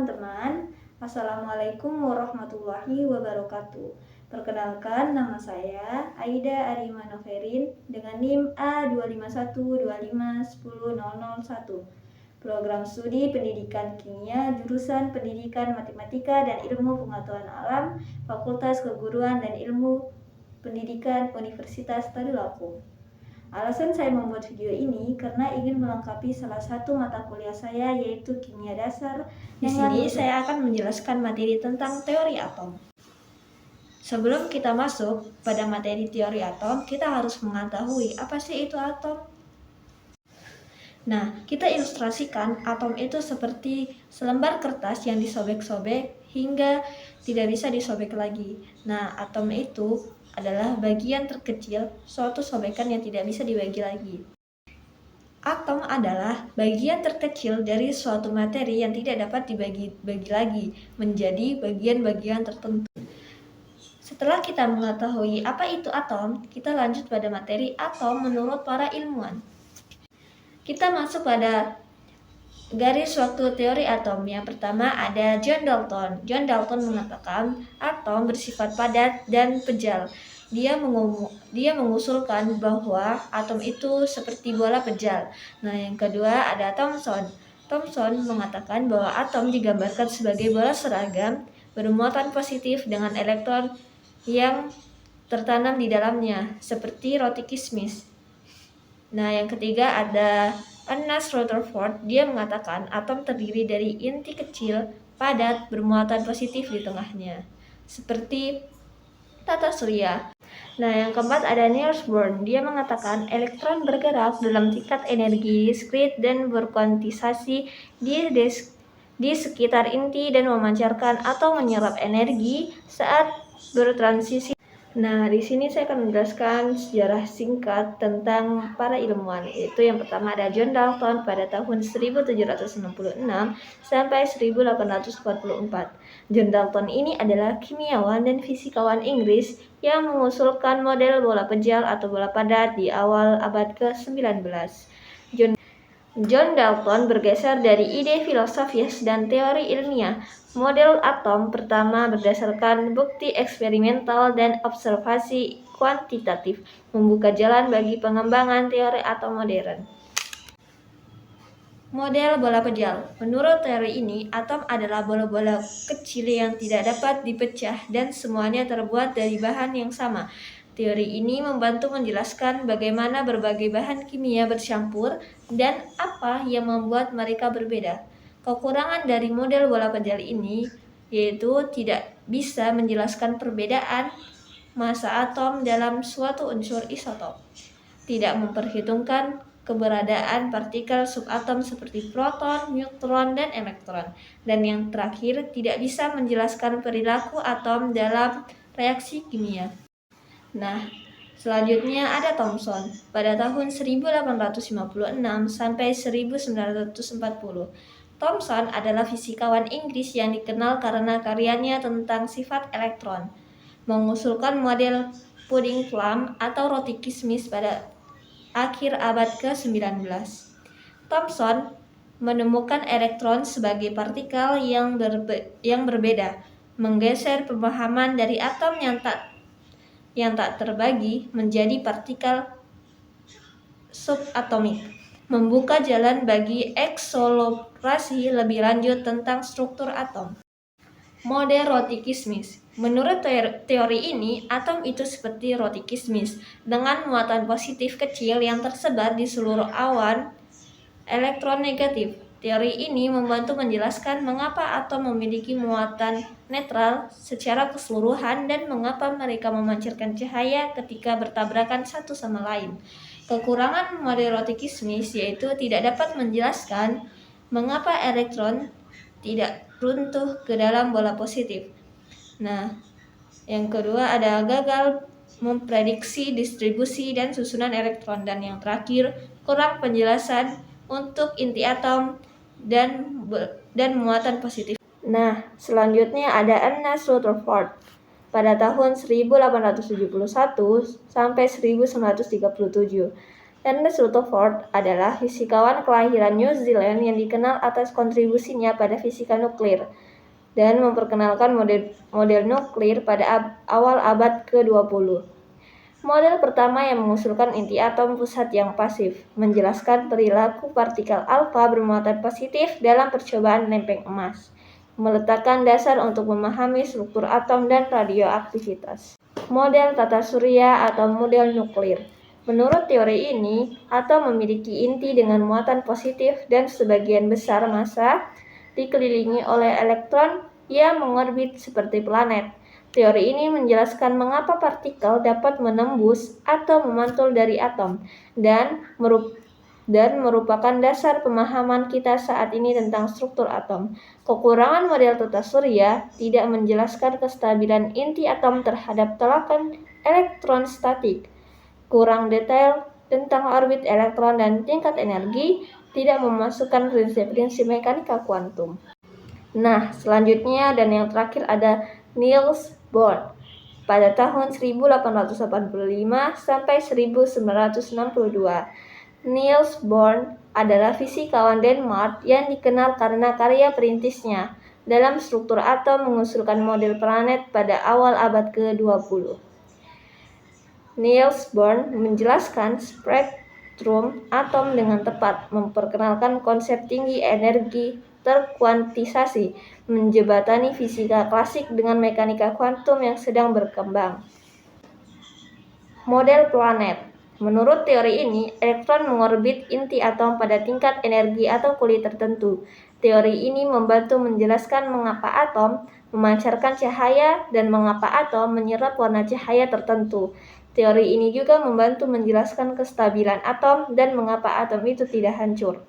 teman-teman. Assalamualaikum warahmatullahi wabarakatuh. Perkenalkan, nama saya Aida Arima Noverin dengan NIM A25125100001. Program studi Pendidikan Kimia, jurusan Pendidikan Matematika dan Ilmu Pengetahuan Alam, Fakultas Keguruan dan Ilmu Pendidikan Universitas Tadulako. Alasan saya membuat video ini karena ingin melengkapi salah satu mata kuliah saya, yaitu Kimia Dasar. Di sini saya akan menjelaskan materi tentang teori atom. Sebelum kita masuk pada materi teori atom, kita harus mengetahui apa sih itu atom. Nah, kita ilustrasikan atom itu seperti selembar kertas yang disobek-sobek hingga tidak bisa disobek lagi. Nah, atom itu adalah bagian terkecil suatu sobekan yang tidak bisa dibagi lagi. Atom adalah bagian terkecil dari suatu materi yang tidak dapat dibagi lagi menjadi bagian-bagian tertentu. Setelah kita mengetahui apa itu atom, kita lanjut pada materi atom menurut para ilmuwan. Kita masuk pada garis waktu teori atom. Yang pertama ada John Dalton. John Dalton mengatakan atom bersifat padat dan pejal. Dia mengusulkan bahwa atom itu seperti bola pejal. Nah, yang kedua ada Thomson. Thomson mengatakan bahwa atom digambarkan sebagai bola seragam bermuatan positif dengan elektron yang tertanam di dalamnya, seperti roti kismis. Nah, yang ketiga ada Ernest Rutherford. Dia mengatakan atom terdiri dari inti kecil, padat, bermuatan positif di tengahnya, seperti tata surya. Nah, yang keempat ada Niels Bohr. Dia mengatakan elektron bergerak dalam tingkat energi diskrit dan berkuantisasi di sekitar inti dan memancarkan atau menyerap energi saat bertransisi. Nah, di sini saya akan menjelaskan sejarah singkat tentang para ilmuwan. Yaitu yang pertama ada John Dalton pada tahun 1766 sampai 1844. John Dalton ini adalah kimiawan dan fisikawan Inggris yang mengusulkan model bola pejal atau bola padat di awal abad ke-19. John Dalton bergeser dari ide filosofis dan teori ilmiah. Model atom pertama berdasarkan bukti eksperimental dan observasi kuantitatif, membuka jalan bagi pengembangan teori atom modern. Model bola pejal. Menurut teori ini, atom adalah bola-bola kecil yang tidak dapat dipecah dan semuanya terbuat dari bahan yang sama. Teori ini membantu menjelaskan bagaimana berbagai bahan kimia bercampur dan apa yang membuat mereka berbeda. Kekurangan dari model bola pejal ini yaitu tidak bisa menjelaskan perbedaan massa atom dalam suatu unsur isotop, tidak memperhitungkan keberadaan partikel subatom seperti proton, neutron, dan elektron, dan yang terakhir tidak bisa menjelaskan perilaku atom dalam reaksi kimia. Nah, selanjutnya ada Thomson pada tahun 1856 sampai 1940. Thomson adalah fisikawan Inggris yang dikenal karena karyanya tentang sifat elektron, mengusulkan model puding plum atau roti kismis pada akhir abad ke-19. Thomson menemukan elektron sebagai partikel yang berbeda, menggeser pemahaman dari atom yang tak terbagi menjadi partikel subatomik, membuka jalan bagi eksplorasi lebih lanjut tentang struktur atom. Model roti kismis. Menurut teori ini, atom itu seperti roti kismis dengan muatan positif kecil yang tersebar di seluruh awan elektron negatif. Teori ini membantu menjelaskan mengapa atom memiliki muatan netral secara keseluruhan dan mengapa mereka memancarkan cahaya ketika bertabrakan satu sama lain. Kekurangan model roti kismis yaitu tidak dapat menjelaskan mengapa elektron tidak runtuh ke dalam bola positif. Nah, yang kedua ada gagal memprediksi distribusi dan susunan elektron, dan yang terakhir kurang penjelasan untuk inti atom dan muatan positif. Nah, selanjutnya ada Ernest Rutherford pada tahun 1871 sampai 1937. Ernest Rutherford adalah fisikawan kelahiran New Zealand yang dikenal atas kontribusinya pada fisika nuklir dan memperkenalkan model nuklir pada awal abad ke-20. Model pertama yang mengusulkan inti atom pusat yang pasif, menjelaskan perilaku partikel alfa bermuatan positif dalam percobaan lempeng emas, meletakkan dasar untuk memahami struktur atom dan radioaktivitas. Model tata surya atau model nuklir. Menurut teori ini, atom memiliki inti dengan muatan positif dan sebagian besar massa dikelilingi oleh elektron yang mengorbit seperti planet. Teori ini menjelaskan mengapa partikel dapat menembus atau memantul dari atom dan merupakan dasar pemahaman kita saat ini tentang struktur atom. Kekurangan model tata surya tidak menjelaskan kestabilan inti atom terhadap tolakan elektron statik. Kurang detail tentang orbit elektron dan tingkat energi, tidak memasukkan prinsip-prinsip mekanika kuantum. Nah, selanjutnya dan yang terakhir ada Niels Bohr. Pada tahun 1885 sampai 1962, Niels Bohr adalah fisikawan Denmark yang dikenal karena karya perintisnya dalam struktur atom mengusulkan model planet pada awal abad ke-20. Niels Bohr menjelaskan spektrum atom dengan tepat, memperkenalkan konsep tinggi energi terkuantisasi, menjembatani fisika klasik dengan mekanika kuantum yang sedang berkembang. Model planet. Menurut teori ini, elektron mengorbit inti atom pada tingkat energi atau kulit tertentu. Teori ini membantu menjelaskan mengapa atom memancarkan cahaya dan mengapa atom menyerap warna cahaya tertentu. Teori ini juga membantu menjelaskan kestabilan atom dan mengapa atom itu tidak hancur.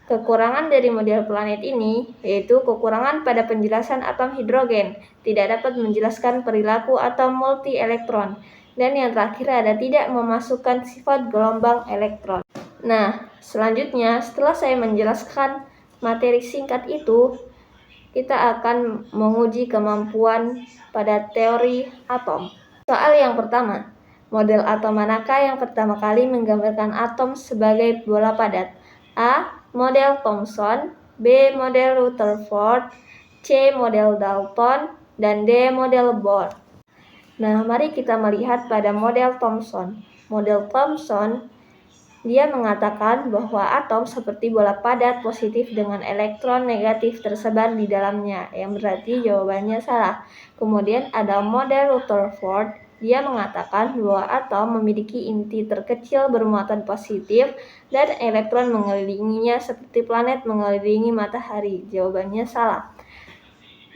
Kekurangan dari model planet ini yaitu kekurangan pada penjelasan atom hidrogen, tidak dapat menjelaskan perilaku atom multi-elektron, dan yang terakhir ada tidak memasukkan sifat gelombang elektron. Nah, selanjutnya setelah saya menjelaskan materi singkat itu, kita akan menguji kemampuan pada teori atom. Soal yang pertama, model atom manakah yang pertama kali menggambarkan atom sebagai bola padat? A. Model Thomson, B. Model Rutherford, C. Model Dalton, dan D. Model Bohr. Nah, mari kita melihat pada model Thomson. Model Thomson, dia mengatakan bahwa atom seperti bola padat positif dengan elektron negatif tersebar di dalamnya, yang berarti jawabannya salah. Kemudian ada model Rutherford, dia mengatakan bahwa atom memiliki inti terkecil bermuatan positif dan elektron mengelilinginya seperti planet mengelilingi matahari. Jawabannya salah.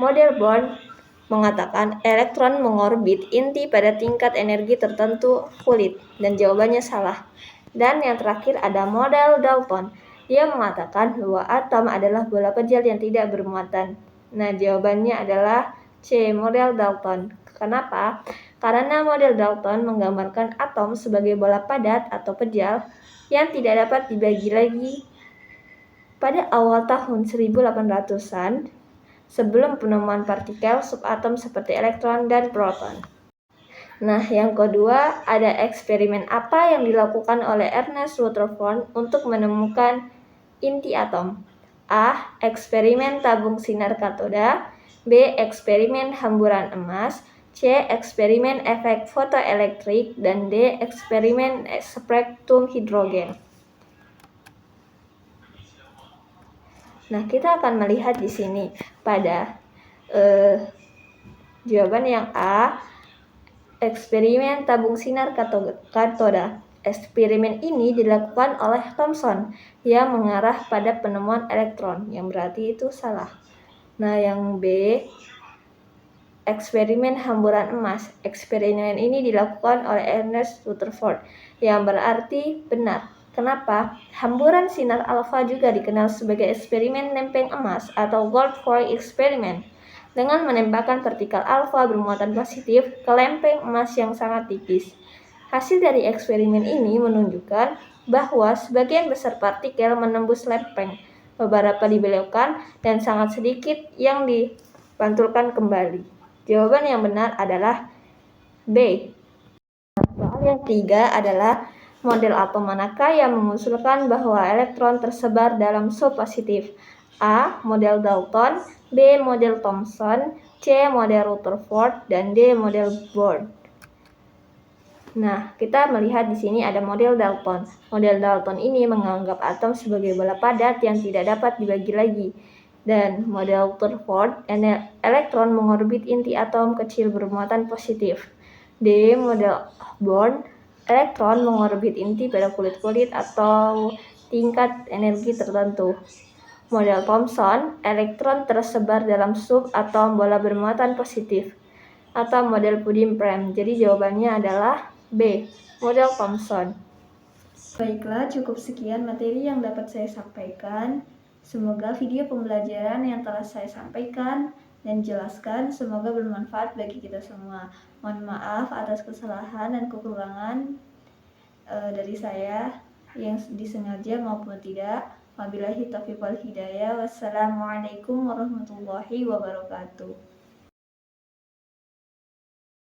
Model Bohr mengatakan elektron mengorbit inti pada tingkat energi tertentu kulit, dan jawabannya salah. Dan yang terakhir ada model Dalton. Dia mengatakan bahwa atom adalah bola pejal yang tidak bermuatan. Nah, jawabannya adalah C. Model Dalton. Kenapa? Karena model Dalton menggambarkan atom sebagai bola padat atau pejal yang tidak dapat dibagi lagi pada awal tahun 1800-an sebelum penemuan partikel subatom seperti elektron dan proton. Nah, yang kedua, ada eksperimen apa yang dilakukan oleh Ernest Rutherford untuk menemukan inti atom? A. Eksperimen tabung sinar katoda, B. Eksperimen hamburan emas, C. Eksperimen efek fotoelektrik, dan D. Eksperimen spektrum hidrogen. Nah, kita akan melihat di sini pada jawaban yang A, eksperimen tabung sinar katoda. Eksperimen ini dilakukan oleh Thomson yang mengarah pada penemuan elektron, yang berarti itu salah. Nah, yang B, eksperimen hamburan emas. Eksperimen ini dilakukan oleh Ernest Rutherford, yang berarti benar. Kenapa? Hamburan sinar alfa juga dikenal sebagai eksperimen lempeng emas atau gold foil experiment, dengan menembakkan partikel alfa bermuatan positif ke lempeng emas yang sangat tipis. Hasil dari eksperimen ini menunjukkan bahwa sebagian besar partikel menembus lempeng, beberapa dibelokkan, dan sangat sedikit yang dipantulkan kembali. Jawaban yang benar adalah B. Soal yang ketiga adalah Model atom manakah yang mengusulkan bahwa elektron tersebar dalam sub positif? A. Model Dalton, B. Model Thomson, C. Model Rutherford, dan D. Model Bohr. Nah, kita melihat di sini ada model Dalton. Model Dalton ini menganggap atom sebagai bola padat yang tidak dapat dibagi lagi. Dan model Rutherford, elektron mengorbit inti atom kecil bermuatan positif. D. Model Bohr, elektron mengorbit inti pada kulit-kulit atau tingkat energi tertentu. Model Thomson, elektron tersebar dalam sub atom bola bermuatan positif. Atau model puding prime. Jadi jawabannya adalah B. Model Thomson. Baiklah, cukup sekian materi yang dapat saya sampaikan. Semoga video pembelajaran yang telah saya sampaikan dan jelaskan semoga bermanfaat bagi kita semua. Mohon maaf atas kesalahan dan kekurangan dari saya yang disengaja maupun tidak. Wabillahi taufiq wal hidayah. Wassalamualaikum warahmatullahi wabarakatuh.